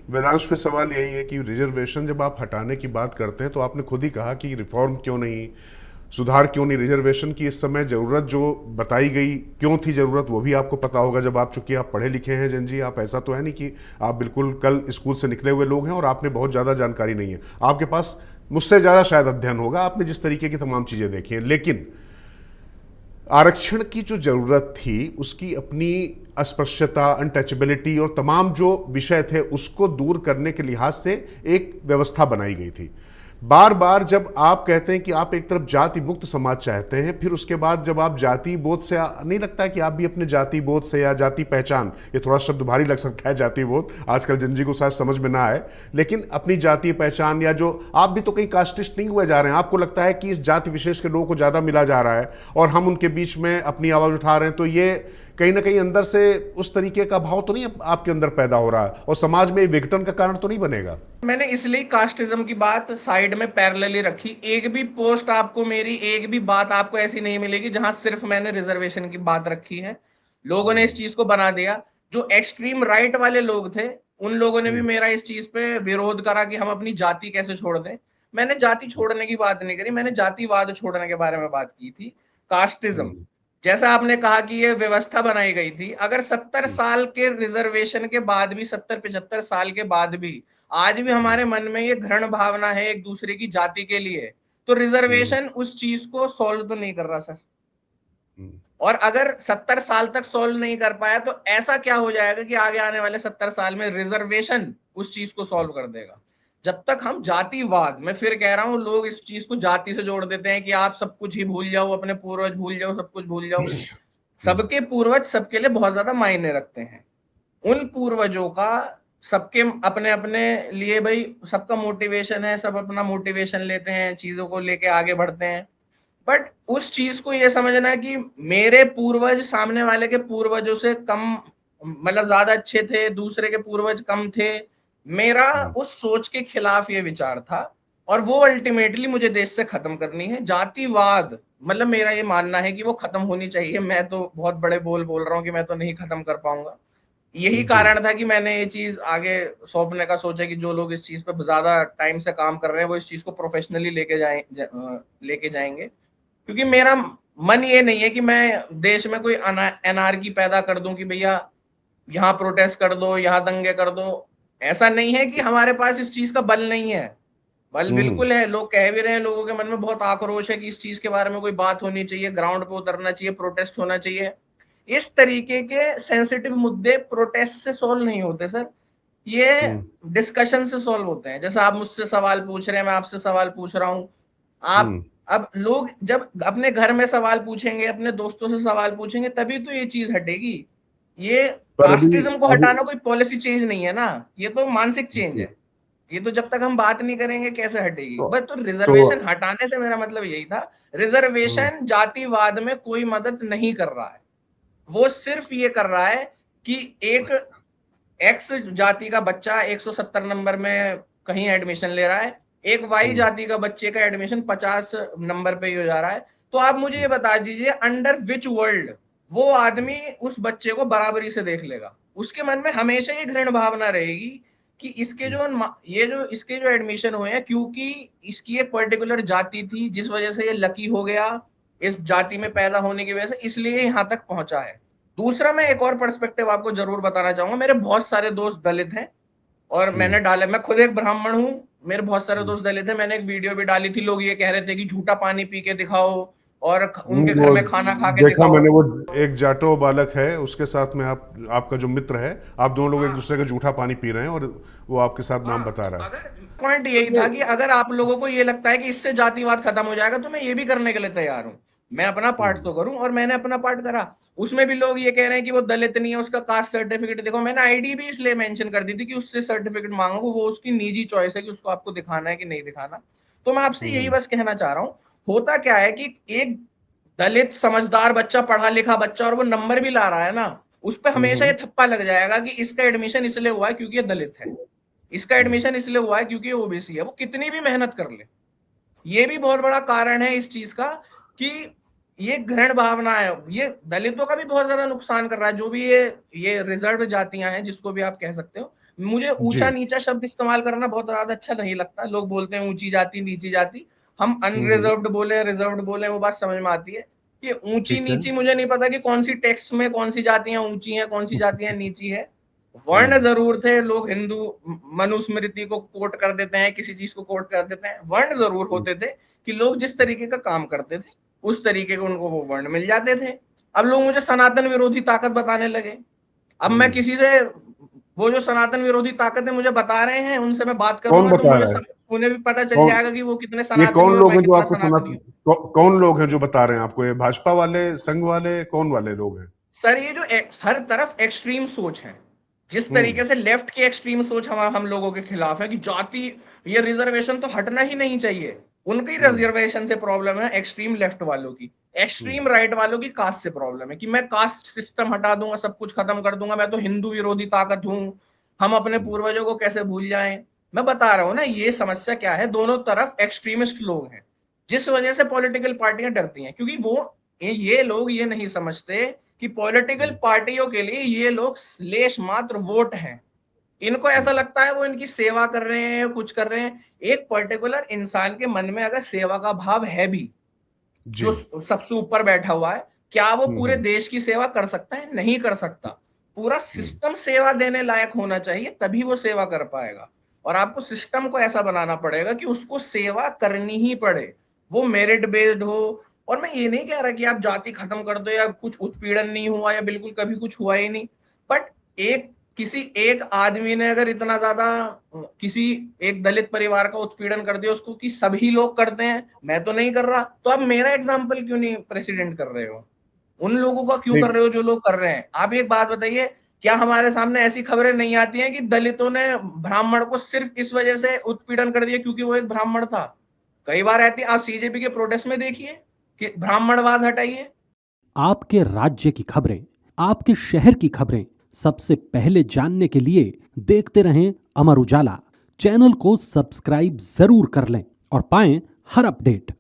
वेदांश पे सवाल यही है कि रिजर्वेशन जब आप हटाने की बात करते हैं तो आपने खुद ही कहा कि रिफॉर्म क्यों नहीं, सुधार क्यों नहीं, रिजर्वेशन की इस समय जरूरत जो बताई गई क्यों थी जरूरत वो भी आपको पता होगा, जब आप चूंकि आप पढ़े लिखे हैं जन जी, आप ऐसा तो है नहीं कि आप बिल्कुल कल स्कूल से निकले हुए लोग हैं और आपने बहुत ज़्यादा जानकारी नहीं है, आपके पास मुझसे ज़्यादा शायद अध्ययन होगा, आपने जिस तरीके की तमाम चीज़ें देखी हैं। लेकिन आरक्षण की जो जरूरत थी उसकी अपनी अस्पृश्यता, अनटचेबिलिटी और तमाम जो विषय थे उसको दूर करने के लिहाज से एक व्यवस्था बनाई गई थी। बार बार जब आप कहते हैं कि आप एक तरफ जाति मुक्त समाज चाहते हैं, फिर उसके बाद जब आप जाति बोध से, नहीं लगता है कि आप भी अपने जाति बोध से या जाति पहचान, ये थोड़ा शब्द भारी लग सकता है जाति बोध, आजकल जनजी को शायद समझ में ना आए, लेकिन अपनी जातीय पहचान या जो आप भी तो कहीं कास्टिस्ट नहीं हुए जा रहे हैं, आपको लगता है कि इस जाति विशेष के लोगों को ज़्यादा मिला जा रहा है और हम उनके बीच में अपनी आवाज़ उठा रहे हैं, तो ये कहीं ना कहीं अंदर से उस तरीके का भाव तो नहीं आपके अंदर पैदा हो रहा है और समाज में विघटन का कारण तो नहीं बनेगा? मैंने इसलिए कास्टिज्म की बात साइड में पैरेलली रखी। एक भी पोस्ट आपको मेरी, एक भी बात आपको ऐसी नहीं मिलेगी जहां सिर्फ मैंने रिजर्वेशन की बात रखी है। लोगों ने इस चीज को बना दिया। जो एक्सट्रीम राइट वाले लोग थे उन लोगों ने भी मेरा इस चीज पे विरोध करा कि हम अपनी जाति कैसे छोड़ दें। मैंने जाति छोड़ने की बात नहीं करी, मैंने जातिवाद छोड़ने के बारे में बात की थी। कास्टिज्म, जैसा आपने कहा कि ये व्यवस्था बनाई गई थी, अगर 70 साल के रिजर्वेशन के बाद भी, 70-75 साल के बाद भी आज भी हमारे मन में ये घृण भावना है एक दूसरे की जाति के लिए, तो रिजर्वेशन उस चीज को सॉल्व तो नहीं कर रहा सर। और अगर 70 साल तक सॉल्व नहीं कर पाया तो ऐसा क्या हो जाएगा कि आगे आने वाले 70 साल में रिजर्वेशन उस चीज को सॉल्व कर देगा। जब तक हम जातिवाद, मैं फिर कह रहा हूं, लोग इस चीज को जाति से जोड़ देते हैं कि आप सब कुछ ही भूल जाओ, अपने पूर्वज भूल जाओ, सब कुछ भूल जाओ। सबके पूर्वज सबके लिए बहुत ज्यादा मायने रखते हैं। उन पूर्वजों का सबके अपने अपने लिए, भाई सबका मोटिवेशन है, सब अपना मोटिवेशन लेते हैं, चीजों को लेके आगे बढ़ते हैं। बट उस चीज को ये समझना कि मेरे पूर्वज सामने वाले के पूर्वजों से कम, मतलब ज्यादा अच्छे थे, दूसरे के पूर्वज कम थे, मेरा उस सोच के खिलाफ ये विचार था। और वो अल्टीमेटली मुझे देश से खत्म करनी है। जातिवाद, मतलब मेरा ये मानना है कि वो खत्म होनी चाहिए। मैं तो बहुत बड़े बोल बोल रहा हूँ कि मैं तो नहीं खत्म कर पाऊंगा। यही जी। कारण था कि मैंने ये चीज आगे सौंपने का सोचा कि जो लोग इस चीज पे ज्यादा टाइम से काम कर रहे हैं वो इस चीज को प्रोफेशनली लेके जाएंगे। क्योंकि मेरा मन ये नहीं है कि मैं देश में कोई एनआरकी पैदा कर दूं कि भैया यहाँ प्रोटेस्ट कर दो, यहाँ दंगे कर दो। ऐसा नहीं है कि हमारे पास इस चीज का बल नहीं है, बल बिल्कुल है। लोग कह भी रहे हैं, लोगों के मन में बहुत आक्रोश है कि इस चीज के बारे में कोई बात होनी चाहिए, ग्राउंड पे उतरना चाहिए, प्रोटेस्ट होना चाहिए। इस तरीके के सेंसिटिव मुद्दे प्रोटेस्ट से सॉल्व नहीं होते सर, ये डिस्कशन से सॉल्व होते हैं। जैसा आप मुझसे सवाल पूछ रहे हैं, मैं आपसे सवाल पूछ रहा हूं। आप, अब लोग जब अपने घर में सवाल पूछेंगे, अपने दोस्तों से सवाल पूछेंगे, तभी तो ये चीज हटेगी। ये पर अभी कास्टिज्म को अभी हटाना कोई पॉलिसी चेंज नहीं है ना, ये तो मानसिक चेंज जी, है। ये तो जब तक हम बात नहीं करेंगे कैसे हटेगी। तो बस तो तो रिजर्वेशन हटाने से मेरा मतलब यही था। रिजर्वेशन जातिवाद में कोई मदद नहीं कर रहा है। वो सिर्फ ये कर रहा है कि एक एक्स जाति का बच्चा 170 नंबर में कहीं एडमिशन ले रहा है, एक वाई जाति का बच्चे का एडमिशन 50 नंबर पे ही हो जा रहा है। तो आप मुझे ये बता दीजिए, अंडर विच वर्ल्ड वो आदमी उस बच्चे को बराबरी से देख लेगा? उसके मन में हमेशा ये घृण भावना रहेगी कि इसके जो, ये जो इसके जो एडमिशन हुए हैं, क्योंकि इसकी एक पर्टिकुलर जाति थी जिस वजह से ये लकी हो गया, इस जाति में पैदा होने की वजह से, इसलिए यहां तक पहुंचा है। दूसरा, मैं एक और पर्सपेक्टिव आपको जरूर बताना चाहूंगा। मेरे बहुत सारे दोस्त दलित हैं और मैंने डाले, मैं खुद एक ब्राह्मण हूं, मेरे बहुत सारे दोस्त दलित हैं। मैंने एक वीडियो भी डाली थी, लोग ये कह रहे थे कि झूठा पानी पी के दिखाओ और उनके घर वो में खाना खा के देखा दिखाओ। मैंने, वो एक जाटो बालक है, उसके साथ में आप, आपका जो मित्र है, आप दोनों लोग एक हाँ, दूसरे का जूठा पानी पी रहे हैं और वो आपके साथ नाम हाँ, बता तो रहा है। अगर पॉइंट यही था कि अगर आप लोगों को ये लगता है कि इससे जातिवाद खत्म हो जाएगा, तो मैं ये भी करने के लिए तैयार हूं। मैं अपना पार्ट तो करूं, और मैंने अपना पार्ट करा। उसमें भी लोग ये कह रहे हैं कि वो दलित नहीं है, उसका कास्ट सर्टिफिकेट देखो। मैंने आईडी भी इसलिए मेंशन कर दी थी कि उससे सर्टिफिकेट मांगो, वो उसकी निजी चॉइस है कि उसको आपको दिखाना है कि नहीं दिखाना। तो मैं आपसे यही बस कहना चाह रहा हूं, होता क्या है कि एक दलित समझदार बच्चा, पढ़ा लिखा बच्चा, और वो नंबर भी ला रहा है ना, उस पर हमेशा ये थप्पा लग जाएगा कि इसका एडमिशन इसलिए हुआ है क्योंकि ये दलित है, इसका एडमिशन इसलिए हुआ है क्योंकि ये ओबीसी है। वो कितनी भी मेहनत कर ले, ये भी बहुत बड़ा कारण है इस चीज का कि ये घृण भावना है। ये दलितों का भी बहुत ज्यादा नुकसान कर रहा है, जो भी ये रिजर्व जातियां हैं, जिसको भी आप कह सकते हो। मुझे जी। ऊंचा नीचा शब्द इस्तेमाल करना बहुत ज्यादा अच्छा नहीं लगता। लोग बोलते हैं ऊंची जाति नीची जाति, हम हम्म। अनरिजर्व्ड बोले रिजर्व्ड बोले वो बात समझ में आती है। ये ऊंची ठीक है। नीची मुझे नहीं पता कि कौन सी टेक्स्ट में कौन सी जातियां ऊंची हैं कौन सी जातियां नीची है। वर्ण हम्म। जरूर थे, लोग हिंदू मनुस्मृति को कोट कर देते हैं, किसी चीज को कोट कर देते हैं। वर्ण जरूर होते थे कि लोग जिस तरीके का काम करते थे उस तरीके के उनको वो वर्ण मिल जाते थे। अब लोग मुझे सनातन विरोधी ताकत बताने लगे। अब मैं हम्म। किसी से, वो जो सनातन विरोधी ताकतें मुझे बता रहे हैं उनसे मैं बात कौन करूंगा तो बता मुझे रहा है? उन्हें भी पता चल कौन? जाएगा कि वो कितने ये सनातनी कौन और लोग मैं हैं जो कितना आपको सनातनी हूँ। कौन लोग हैं जो बता रहे हैं आपको? ये भाजपा वाले, संघ वाले, कौन वाले लोग हैं? सर ये जो हर तरफ एक्सट्रीम सोच है, जिस हम्म। तरीके से लेफ्ट की एक्सट्रीम सोच हम लोगों के खिलाफ है कि जाति, ये रिजर्वेशन तो हटना ही नहीं चाहिए, उनकी हम्म। रिजर्वेशन से प्रॉब्लम है एक्सट्रीम लेफ्ट वालों की। हम्म। एक्सट्रीम राइट वालों की कास्ट से प्रॉब्लम है कि मैं कास्ट सिस्टम हटा दूंगा, सब कुछ खत्म कर दूंगा, मैं तो हिंदू विरोधी ताकत हूं, हम अपने हम्म। पूर्वजों को कैसे भूल जाएं। मैं बता रहा हूं ना ये समस्या क्या है, दोनों तरफ एक्सट्रीमिस्ट लोग हैं, जिस वजह से पॉलिटिकल पार्टियां डरती हैं, क्योंकि वो ये लोग ये नहीं समझते कि पॉलिटिकल पार्टियों के लिए ये लोग लेश मात्र वोट हैं। इनको ऐसा हम्म। लगता है वो इनकी सेवा कर रहे हैं, कुछ कर रहे हैं। एक पर्टिकुलर इंसान के मन में अगर सेवा का भाव है भी, जी। जो सबसे ऊपर बैठा हुआ है, क्या वो पूरे हम्म। देश की सेवा कर सकता है? नहीं कर सकता। पूरा हम्म। सिस्टम सेवा देने लायक होना चाहिए, तभी वो सेवा कर पाएगा। और आपको सिस्टम को ऐसा बनाना पड़ेगा कि उसको सेवा करनी ही पड़े, वो मेरिट बेस्ड हो। और मैं ये नहीं कह रहा कि आप जाति खत्म कर दो या कुछ उत्पीड़न नहीं हुआ या बिल्कुल कभी कुछ हुआ ही नहीं, बट एक किसी एक आदमी ने अगर इतना ज्यादा किसी एक दलित परिवार का उत्पीड़न कर दिया उसको कि सभी लोग करते हैं, मैं तो नहीं कर रहा, तो आप मेरा एग्जाम्पल क्यों नहीं प्रेसिडेंट कर रहे हो? उन लोगों का क्यों नहीं। कर रहे हो जो लोग कर रहे हैं? आप एक बात बताइए, क्या हमारे सामने ऐसी खबरें नहीं आती हैं कि दलितों ने ब्राह्मण को सिर्फ इस वजह से उत्पीड़न कर दिया क्योंकि वो एक ब्राह्मण था? कई बार आती है, आप सीजेपी के प्रोटेस्ट में देखिए कि ब्राह्मणवाद हटाइए। आपके राज्य की खबरें, आपके शहर की खबरें सबसे पहले जानने के लिए देखते रहें अमर उजाला। चैनल को सब्सक्राइब जरूर कर लें और पाएं हर अपडेट।